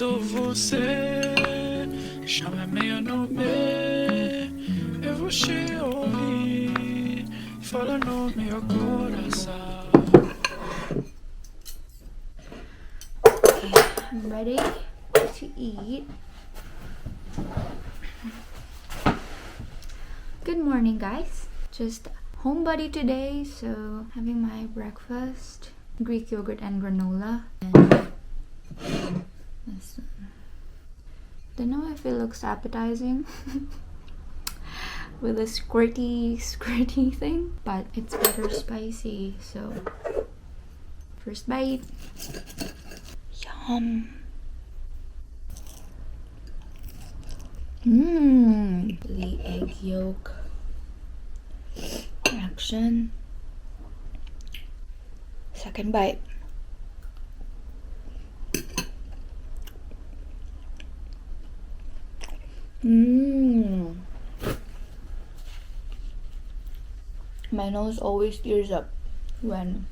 eu você, chama meu nome, eu vou te ouvir, fala no meu coração. Okay, I'm ready to eat. Good morning, guys. Just homebody today, so having my breakfast, Greek yogurt and granola, and this. Don't know if it looks appetizing with a squirty thing, but it's better spicy. So first bite. Yum. The egg yolk action. Second bite. My nose always tears up when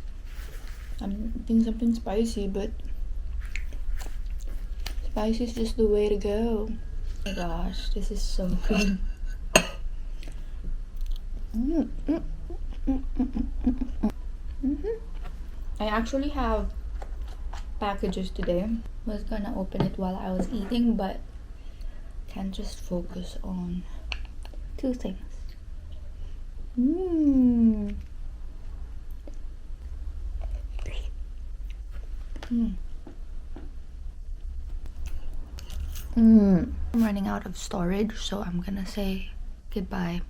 I'm eating something spicy, but spicy is just the way to go. Oh my gosh, this is so good. I actually have packages today. Was gonna open it while I was eating, but can't just focus on two things. I'm running out of storage, so I'm gonna say goodbye.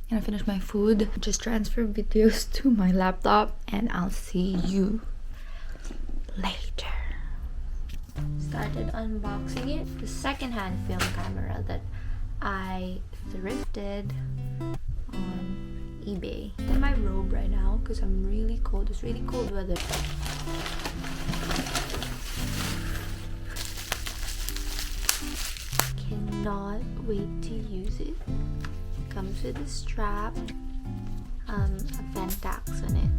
I'm gonna finish my food, just transfer videos to my laptop, and I'll see you later. Started unboxing it. The secondhand film camera that I thrifted on eBay. I'm in my robe right now because I'm really cold. It's really cold weather. Cannot wait to use it. Comes with a strap, a pentax on it.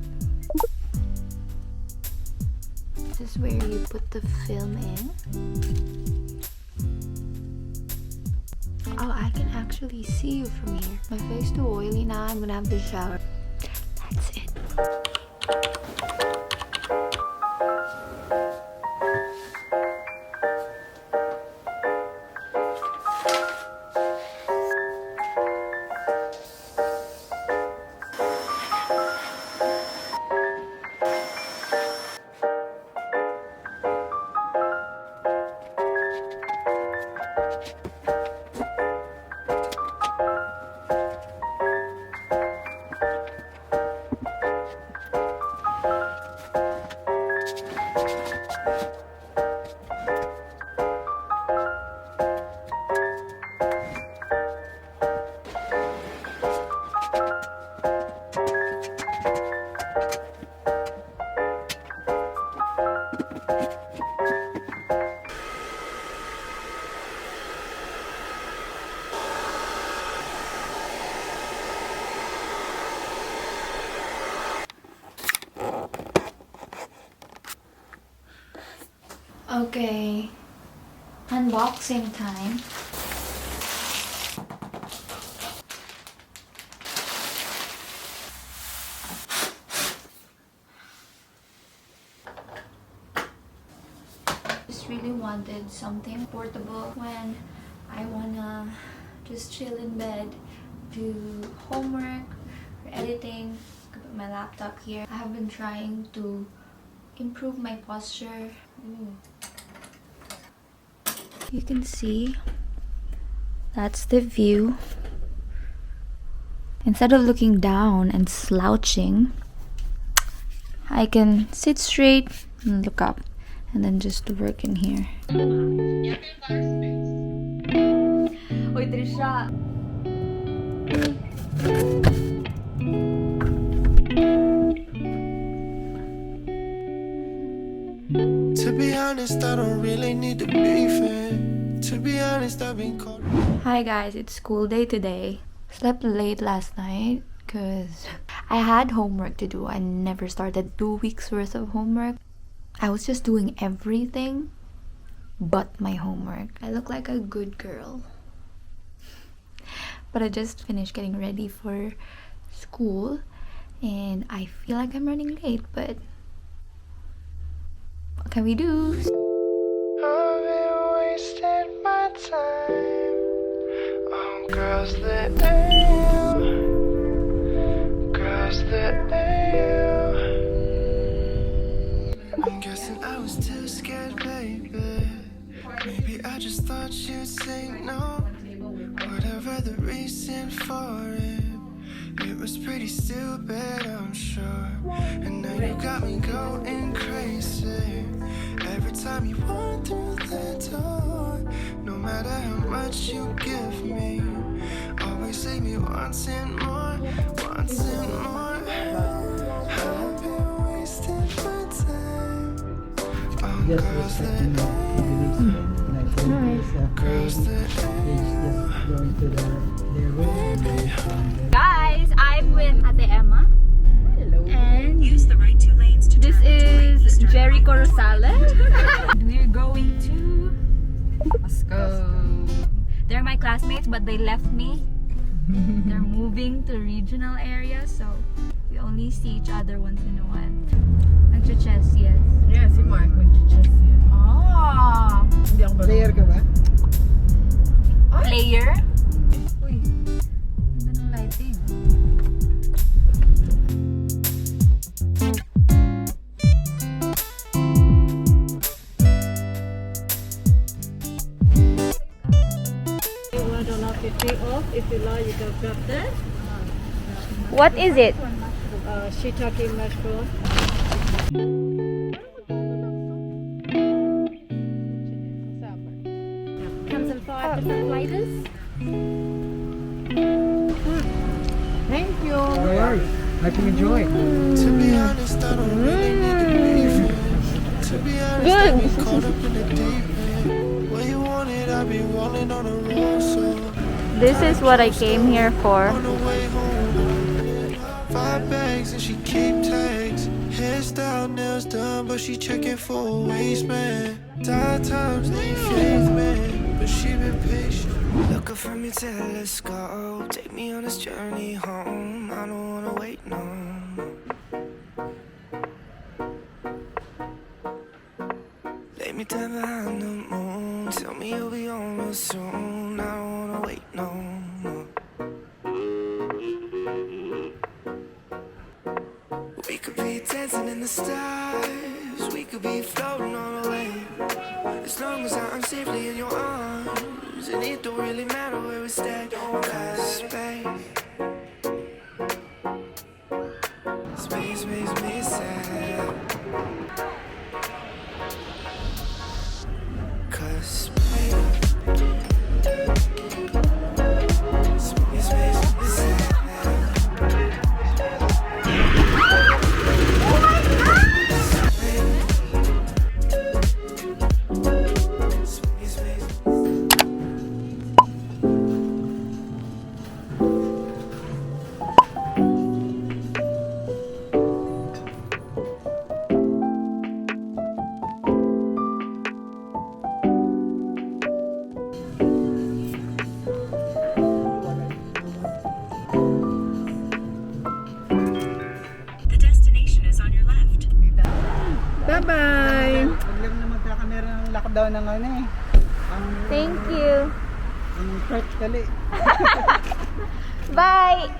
This is where you put the film in. Oh, I can actually see you from here. My face too oily now. I'm gonna have to shower. That's it. Okay, unboxing time. Just really wanted something portable when I wanna just chill in bed, do homework or editing. Put my laptop here. I have been trying to improve my posture. You can see that's the view. Instead of looking down and slouching, I can sit straight and look up and then just work in here. Oi, Trisha. To be honest, I don't really need to be fair. To be honest, I've been caught. Hi guys, it's school day today. Slept late last night because I had homework to do. I never started 2 weeks worth of homework. I was just doing everything but my homework. I look like a good girl. But I just finished getting ready for school and I feel like I'm running late, but what can we do? I've been wasting my time on girls that am, girls that am. I'm guessing I was too scared, baby. Maybe I just thought you'd say no. Whatever the reason for it, it was pretty stupid, I'm sure. And now you got me going crazy. Every time you walk through the door, no matter how much you give me, always leave me wanting more, wanting more. I've been wasting my time on girls that girls that Guys, I'm with Ate Emma. Hello. And use the right 2 lanes to this is Jericho Rosales. We're going to Costco. They're my classmates, but they left me. They're moving to regional area, so we only see each other once in a while. Nag-chess, yes. Yeah, si Mark nag-chess yan. Ah! Hindi ako ba? Player ka ba? Player? Uy, ganda ng lighting. $1.50 off. If you like, you can grab that. What is it? Shiitake mushroom. Comes in 5 different flavors. Thank you. No worries. Hope you enjoy it. To be honest, I don't really need to be friends. To be honest, I've been caught up in the deep end. When you want it, I've been rolling on a roll, so This is what I came here for. on the way home, 5 bags and she keep tags. Hairstyle, nails done, but she checking for a waistband. Tired times need faith, man, but she been patient. Looking for me, let's go. Take me on this journey home. I don't wanna wait no more. Lay me down behind the moon. Tell me you'll be on real soon. I don't wanna wait no more. We could be dancing in the stars. We could be floating on a wave. As long as I'm safely in your arms, and it don't really matter where we stay. Cause space makes me sad. Cause space makes me sad. Bye-bye! Huwag lang naman kamera ng lockdown ng ano eh. Thank you. Ang Perth kali. Bye!